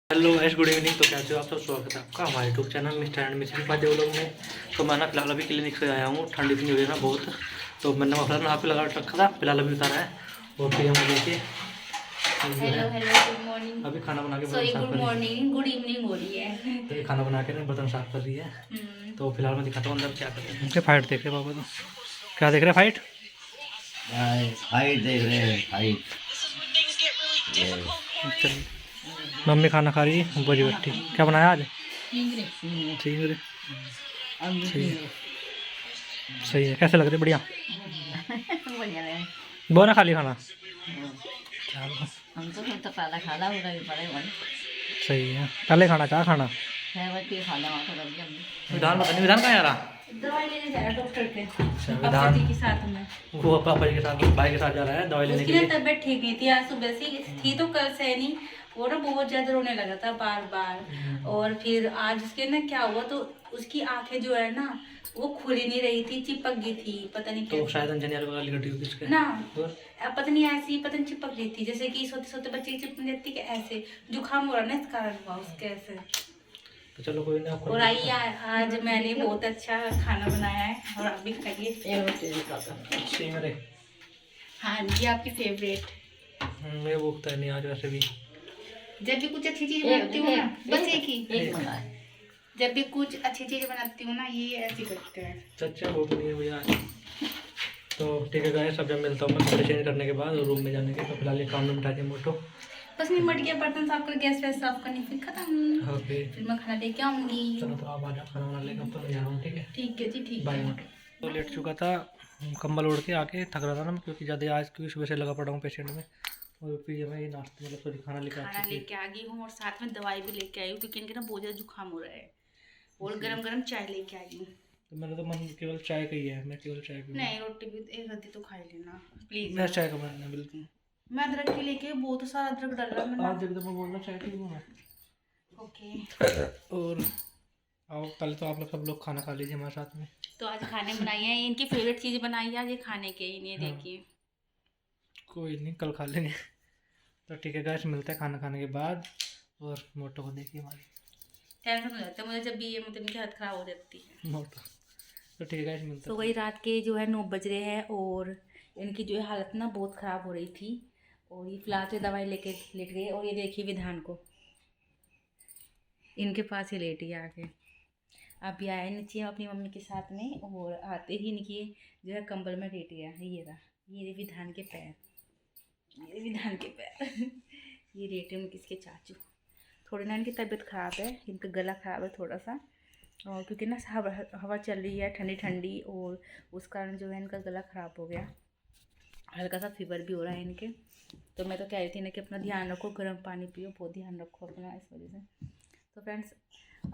Hello guys, good evening. तो कैसे हो आप सब? स्वागत है आपका हमारे YouTube channel mister and Mrs Pandey vlog में। तो मैं ना फिलहाल अभी क्लिनिक से आया हूँ। ठंड इतनी हो रही है ना बहुत, तो मैंने मफलर यहाँ पे लगा रखा था, फिलहाल अभी उतारा है। और फिर हम देखिए हेलो हेलो, गुड मॉर्निंग। अभी खाना बना के बर्तन सॉरी, साफ गुड कर रही है। मॉर्निंग, गुड इवनिंग हो रही है। तो ये खाना बना के ना बर्तन साफ कर रही है। तो फिलहाल मैं दिखाता हूँ अंदर क्या कर रहे हैं। उनके फाइट देख रहे हैं पापा। तो क्या देख रहे हैं? फाइट हाइट देख रहे हैं, हाइट। चलिए, मम्मी खाना खा रही है बड़ी बट्टी। क्या बनाया आज? चिंगरे। सही है, सही है। कैसे लग रहे? बढ़िया। बढ़िया है। वो ना खाली खाना। हम तो पहले खाना होगा भी पड़े भाई। सही है, पहले खाना क्या खाना? 6 बजे खाना वहाँ कर दिया हमने। विधान पता नहीं, विधान कहाँ जा रहा? दवाई लेने जा रहा डॉक्टर के। विधान पति के साथ में। वो पापा जी के साथ, भाई के साथ जा रहा है दवाई लेने के उसकी ना लिए। तबीयत ठीक नहीं थी, आज सुबह से थी तो कल से नहीं। वो ना बहुत ज्यादा रोने लगा था बार बार। और फिर आज उसके ना क्या हुआ, तो उसकी आंखें जो है ना वो खुल ही नहीं रही थी, चिपक गई थी, पता नहीं तो कैसे। शायद अंजनिया को गाली कटी होगी इसके ना और पता नहीं ऐसी, पता नहीं चिपक रही थी, जैसे कि सोते सोते बच्चे की चिपक जाती है ऐसे। जुकाम हो रहा ना, इस कारण हुआ उसके ऐसे। तो चलो कोई नहीं, आपको और आइए, आज मैंने बहुत अच्छा खाना बनाया है और आप भी खाइए। सिंगरे। हाँ, ये आपकी फेवरेट। मैं भूखता नहीं आज वैसे भी। जब भी कुछ अच्छी चीज बनाती हूँ ना, बस एक ही, जब भी कुछ अच्छी चीज बनाती हूँ ना, ये ऐसे करते हैं। सच्चा भूख नहीं है मुझे आज। तो ठीक है गाइस, सब जब मिलता हूँ मैं कपड़े चेंज करने के बाद और रूम में जाने के। तो फिलहाल ये काम में बिठा दिया मोटो। बस नहीं, मट गया बर्तन साफ कर, गैस वैस साफ करनी, फिर खत्म। ओके फिर मैं खाना लेके आऊंगी। चलो, तो आप आ जाओ खाना बना लेगा। तो मैं जा रहा हूँ, ठीक है? ठीक है जी, ठीक बाय है। मोटो। तो लेट चुका था, कंबल ओढ़ के आके थक रहा था ना मैं, क्योंकि ज़्यादा आज क्योंकि सुबह से लगा पड़ा हूँ पेशेंट में। और फिर मैं ये नाश्ते मतलब सॉरी खाना लेकर आ खाना चुकी लेके आ गई हूँ और साथ में दवाई भी लेके आई हूँ, क्योंकि इनके ना बहुत ज्यादा जुकाम हो रहा है। और गरम गरम चाय लेके आई हूँ। तो मैंने तो मन केवल चाय का ही है, मैं केवल चाय पीऊँगा। नहीं, रोटी भी एक आधी तो खा ही लेना प्लीज। मैं चाय का बनना बिल्कुल। मैं अदरक की लेके बहुत सारा अदरक डाल रहा मैंने। आज जब तक मैं बोलना चाय पीऊँगा मैं। ओके। और आओ, पहले तो आप लोग सब लोग खाना खा लीजिए हमारे साथ में। तो आज खाने बनाई है, इनकी फेवरेट चीज बनाई है आज, ये खाने के ही नहीं हाँ। देखिए। कोई नहीं, कल खा लेंगे। तो ठीक है गाइस, मिलते हैं खाना खाने के बाद। और मोटो को देखिए हमारी टेंशन हो जाता है मुझे जब भी ये, मतलब इनकी हालत खराब हो जाती है। मोटो। तो ठीक है गाइस, मिलते तो हैं। वही रात के जो है 9 बज रहे हैं और इनकी जो है हालत ना बहुत ख़राब हो रही थी। और ये फिलहाल तो दवाई लेके लेट गए। और ये देखिए विधान को, इनके पास ही लेटी है आके। अभी आया नीचे अपनी मम्मी के साथ में, और आते ही इनकी जो है कंबल में लेट गया। ये रहा, ये विधान के पैर, ये विधान के पैर। ये लेटे उनके इसके चाचू। थोड़ी ना इनकी तबीयत ख़राब है, इनका गला ख़राब है थोड़ा सा। और क्योंकि ना हवा चल रही है ठंडी ठंडी, और उस कारण जो है इनका गला ख़राब हो गया। हल्का सा फीवर भी हो रहा है इनके। तो मैं तो कह रही थी ना कि अपना ध्यान रखो, गर्म पानी पियो, बहुत ध्यान रखो अपना इस वजह से। तो फ्रेंड्स,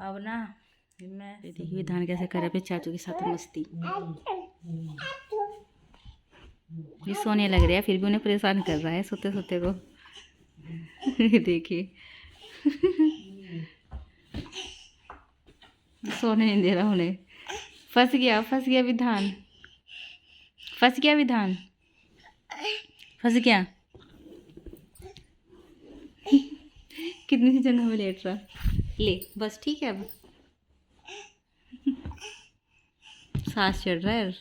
अब ना मैं देखिए विधान कैसे करे अपने चाचू के साथ मस्ती। ये सोने लग रहा है, फिर भी उन्हें परेशान कर रहा है सोते सोते को। देखिए, सोने नहीं दे रहा उन्हें। फंस गया, फंस गया विधान, फंस गया विधान, फंस गया। कितनी सी जगह में लेट रहा। ले बस, ठीक है। अब सांस चढ़ रहा है।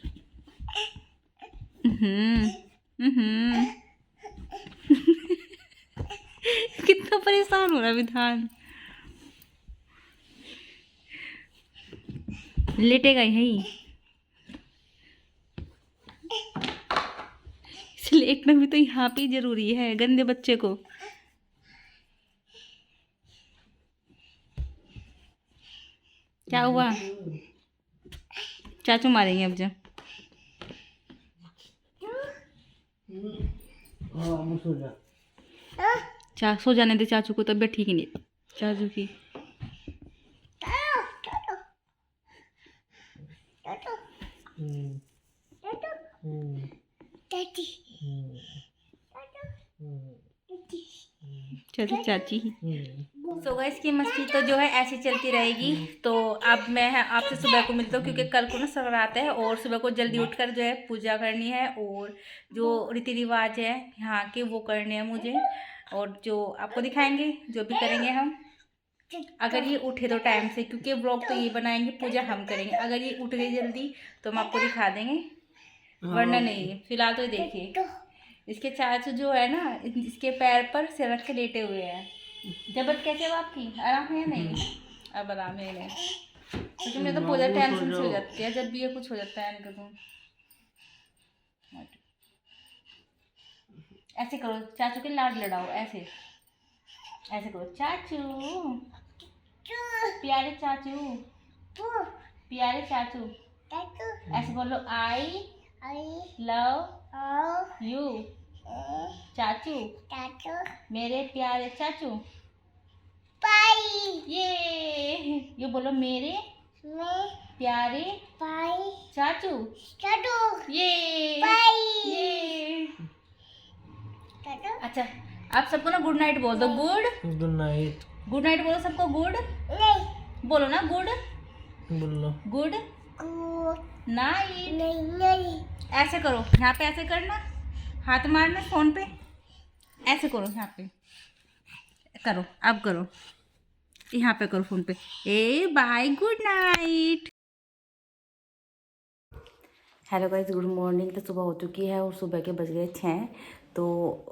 कितना परेशान हो रहा है विधान। लेटेगा यही, लेटना भी तो यहाँ पे जरूरी है गंदे बच्चे को। क्या हुआ? चाचू मारेंगे अब। जब सो जाने दे चाचू को, तबीयत ठीक ही नहीं चाचू की। चाची चाची। सो गाइस, की मस्ती तो जो है ऐसी चलती रहेगी। तो अब मैं आपसे सुबह को मिलता हूँ, क्योंकि कल को ना संक्रांत है और सुबह को जल्दी उठकर जो है पूजा करनी है, और जो रीति रिवाज है यहाँ के वो करने हैं मुझे। और जो आपको दिखाएंगे, जो भी करेंगे हम। अगर ये उठे तो टाइम से, क्योंकि व्लॉग तो ये बनाएंगे, पूजा हम करेंगे। अगर ये उठ गई जल्दी तो हम आपको दिखा देंगे, वरना नहीं। फिलहाल तो ये देखिए, इसके चाचू जो है ना, इसके पैर पर सिर रख के लेटे हुए हैं। जबत कैसे हो आपकी, आराम है या नहीं? अब आराम है नहीं, क्योंकि मैं तो बहुत ज़्यादा टेंशन से हो जाती है जब भी ये कुछ हो जाता है इनका। तो ऐसे करो, चाचू के लाड लड़ाओ, ऐसे ऐसे करो, चाचू प्यारे चाचू, प्यारे चाचू, ऐसे बोलो, आई लव यू चाचू, मेरे प्यारे चाचू। ये बोलो, मेरे प्यारे चाचू। ये अच्छा, आप सबको ना गुड नाइट बोल दो। Good night. गुड नाइट बोलो सबको। गुड बोलो ना, गुड बोलो। Good night. ऐसे करो, यहाँ पे ऐसे करना, हाथ मारना फोन पे, ऐसे करो, यहाँ पे करो, अब करो, यहाँ पे करो फोन पे। ए bye, good night. Hello guys, good morning. तो सुबह हो चुकी है और सुबह के बज गए 6। तो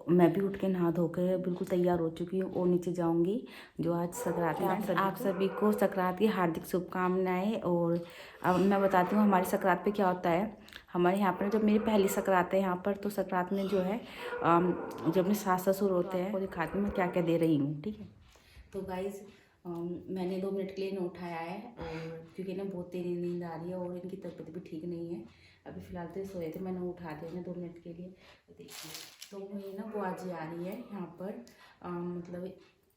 मैं भी उठ के नहा धोकर बिल्कुल तैयार हो चुकी हूँ और नीचे जाऊँगी, जो आज संक्रांति है। आप सभी को संक्रांति की हार्दिक शुभकामनाएं। और अब मैं बताती हूँ हमारी संक्रांति पे क्या होता है। हमारे यहाँ पर जब मेरी पहली संक्रांत है यहाँ पर, तो संक्रांत में जो है जब अपने सास ससुर होते हैं, वो दिखाती हूँ मैं क्या क्या दे रही हूँ, ठीक है। तो गाइज़ मैंने 2 मिनट के लिए इन्हें उठाया है, और क्योंकि ना बहुत तेज़ नींद आ रही है और इनकी तबीयत भी ठीक नहीं है। अभी फ़िलहाल तो ये सोए थे, मैंने उठा दिया इन्हें 2 मिनट के लिए। तो देखिए, तो मेरी ना बुआ जी आ रही है यहाँ पर, मतलब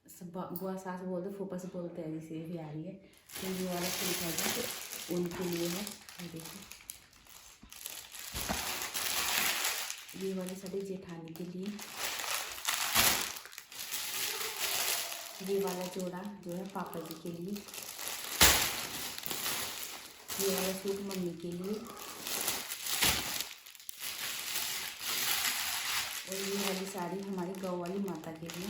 सब बुआ सास बोलते, फूफा से बोलते हैं, जैसे भी आ रही है। तो ये वाला सूट है तो उनके लिए है। ये देखिए, ये वाली साड़ी जेठानी के लिए, ये वाला जोड़ा जो है पापा जी के लिए, ये वाला सूट मम्मी के लिए, और ये वाली साड़ी हमारी गौ वाली माता के लिए,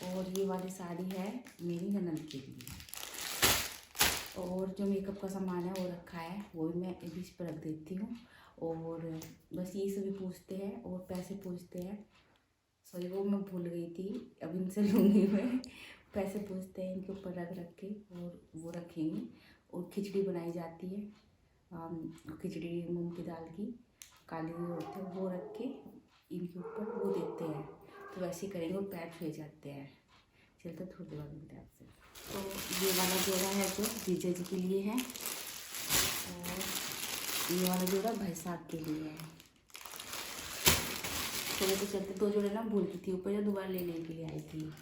और ये वाली साड़ी है मेरी ननद के लिए। और जो मेकअप का सामान है वो रखा है, वो भी मैं बीच पर रख देती हूँ। और बस ये सभी पूछते हैं और पैसे पूछते हैं। सॉरी, वो मैं भूल गई थी, अब इनसे लूँगी मैं। पैसे पूछते हैं इनके ऊपर रख रख के, और वो रखेंगे। और खिचड़ी बनाई जाती है, खिचड़ी मूंग की दाल की, काली होती है, वो रख के इनके ऊपर वो देते हैं। तो वैसे ही करेंगे और पैर छुए जाते हैं। चलते थोड़ी देर बाद मिलते हैं आपसे। तो ये वाला जोड़ा है जो जीजा जी के लिए है, और ये वाला जोड़ा भाई साहब के लिए है। तो चलते 2 जोड़े ना भूल गई थी ऊपर, जो दोबारा लेने के लिए आई थी।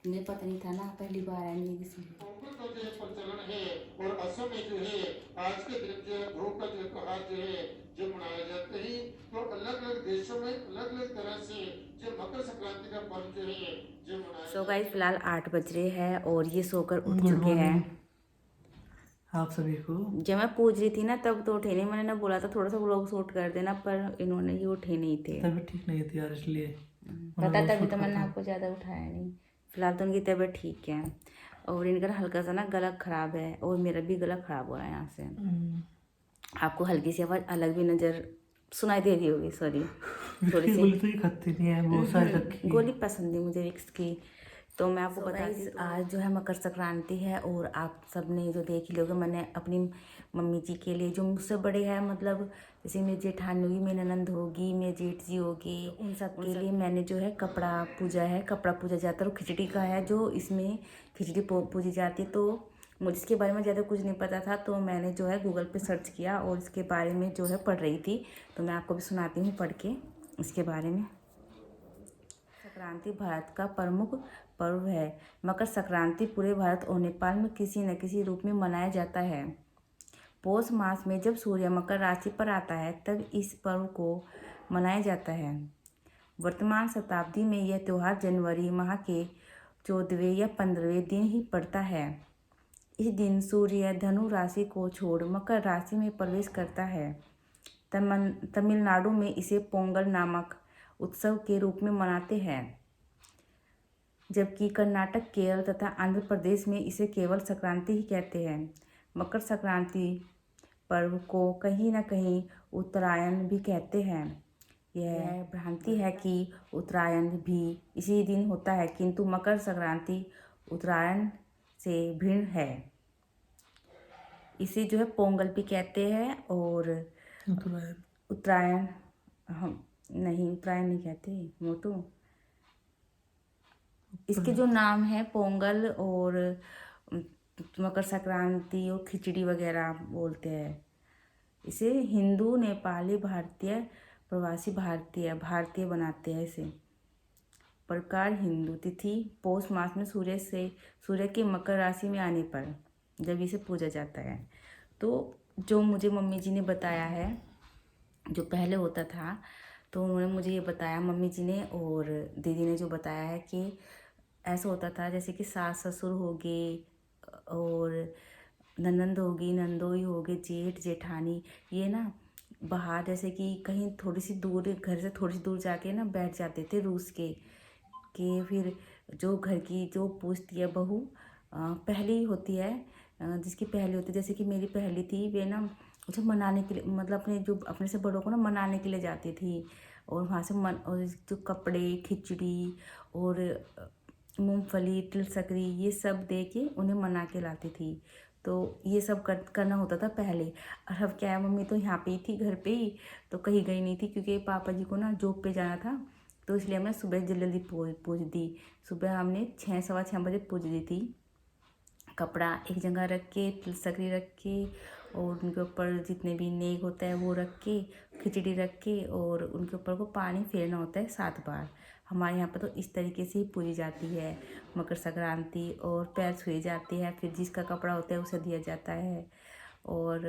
मुझे पता नहीं था ना, पहली बार आई नहीं किसी प्रचलन है। और असम में जो है आज के दिन जो है ध्रुव का त्योहार जो है जो मनाया जाते हैं। तो अलग अलग देशों में अलग अलग तरह से जो मकर संक्रांति का पर्व जो है जो मनाया। सो गाइस, फिलहाल 8 बज रहे हैं और ये सोकर उठ चुके हैं। आप सभी को जब मैं पूछ रही थी ना तब तो उठे नहीं। मैंने ना बोला था थोड़ा सा व्लॉग शूट कर देना, पर इन्होंने ये उठे नहीं थे। तबीयत ठीक नहीं थी यार, इसलिए पता, तभी तो मैंने आपको ज़्यादा उठाया नहीं। फिलहाल तो उनकी तबीयत ठीक है, और इनका हल्का सा ना गला ख़राब है, और मेरा भी गला ख़राब हो रहा है यहाँ से। आपको हल्की सी आवाज़ अलग भी नज़र सुनाई दे रही होगी, सॉरी। थोड़ी सी गोली तो ये खाती नहीं है, बहुत सारी रखी। गोली पसंद नहीं मुझे विक्स की। तो मैं आपको बता दी, आज जो है मकर संक्रांति है, और आप सब ने जो देख लिया होगा, मैंने अपनी मम्मी जी के लिए, जो मुझसे बड़े हैं, मतलब जैसे मेरी जेठानी होगी, मेरी ननंद होगी, मेरी जेठ जी होगी, उन सब के लिए मैंने जो है कपड़ा पूजा जाता है। और खिचड़ी का है, जो इसमें खिचड़ी पूजी जाती है। तो मुझे इसके बारे में ज़्यादा कुछ नहीं पता था, तो मैंने जो है गूगल पे सर्च किया और इसके बारे में जो है पढ़ रही थी। तो मैं आपको भी सुनाती हूँ पढ़ के इसके बारे में। संक्रांति भारत का प्रमुख पर्व है। मकर संक्रांति पूरे भारत और नेपाल में किसी न किसी रूप में मनाया जाता है। पौष मास में जब सूर्य मकर राशि पर आता है, तब इस पर्व को मनाया जाता है। वर्तमान शताब्दी में यह त्यौहार जनवरी माह के 14वें या 15वें दिन ही पड़ता है। इस दिन सूर्य धनु राशि को छोड़ मकर राशि में प्रवेश करता है। तमिलनाडु में इसे पोंगल नामक उत्सव के रूप में मनाते हैं, जबकि कर्नाटक, केरल तथा आंध्र प्रदेश में इसे केवल संक्रांति ही कहते हैं। मकर संक्रांति पर्व को कहीं न कहीं उत्तरायण भी कहते हैं। यह भ्रांति है कि उत्तरायण भी इसी दिन होता है, किंतु मकर संक्रांति उत्तरायण से भिन्न है। इसे जो है पोंगल भी कहते हैं और उत्तरायण उत्तरायण नहीं कहते मोटू। इसके जो नाम है पोंगल और मकर संक्रांति और खिचड़ी वगैरह बोलते हैं। इसे हिंदू, नेपाली, भारतीय, प्रवासी भारतीय बनाते हैं इसे। प्रकार हिंदू तिथि पौष मास में सूर्य के मकर राशि में आने पर जब इसे पूजा जाता है। तो जो मुझे मम्मी जी ने बताया है, जो पहले होता था, तो उन्होंने मुझे ये बताया मम्मी जी ने और दीदी ने जो बताया है कि ऐसा होता था जैसे कि सास ससुर हो गए और ननंद होगी, नंदोई हो गए, जेठ जेठानी, ये ना बाहर जैसे कि कहीं थोड़ी सी दूर, घर से थोड़ी सी दूर जाके ना बैठ जाते थे रूस के फिर जो घर की जो पूछती है बहू पहली होती है, जिसकी पहली होती है, जैसे कि मेरी पहली थी, वे ना मुझे मनाने के लिए, मतलब अपने से बड़ों को ना मनाने के लिए जाती थी और वहाँ से और जो कपड़े, खिचड़ी और मूंगफली, तिल सकरी ये सब दे के उन्हें मना के लाती थी। तो ये सब करना होता था पहले। और अब क्या है, मम्मी तो यहाँ पे ही थी, घर पे ही, तो कहीं गई नहीं थी क्योंकि पापा जी को ना जॉब पे जाना था, तो इसलिए हमने सुबह जल्दी पूज दी। सुबह हमने 6 सवा 6 बजे पूज दी थी। कपड़ा एक जगह रख के, तिल सकरी रख के और उनके ऊपर जितने भी नेग होता है वो रख के, खिचड़ी रख के और उनके ऊपर को पानी फेरना होता है 7 बार। हमारे यहाँ पर तो इस तरीके से ही पूजी जाती है मकर संक्रांति। और पैर छुए जाते हैं, फिर जिसका कपड़ा होता है उसे दिया जाता है और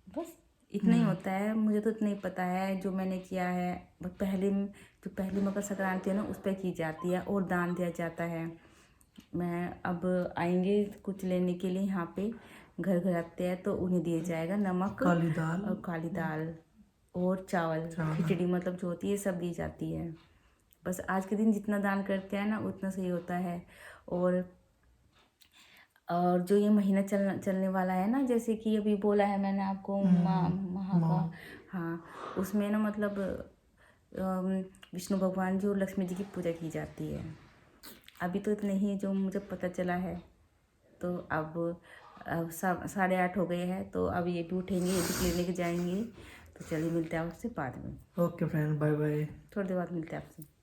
बस इतना ही होता है। मुझे तो इतना ही पता है जो मैंने किया है। पहली मकर संक्रांति है ना, उस पर की जाती है और दान दिया जाता है। मैं अब आएंगे कुछ लेने के लिए, यहाँ पे घर आते हैं तो उन्हें दिया जाएगा नमक, काली दाल और चावल, खिचड़ी मतलब जो होती है सब दी जाती है। बस आज के दिन जितना दान करते हैं ना उतना सही होता है। और जो ये महीना चलने वाला है ना, जैसे कि अभी बोला है मैंने आपको माह का, हाँ, उसमें ना मतलब विष्णु भगवान जी और लक्ष्मी जी की पूजा की जाती है। अभी तो इतने ही जो मुझे पता चला है। तो अब 8:30 हो गए हैं, तो अब ये भी उठेंगे, ये भी क्लिनिक जाएंगे। तो चलिए मिलते हैं आपसे बाद में। Okay friend, bye bye. थोड़ी देर बाद मिलते हैं आपसे।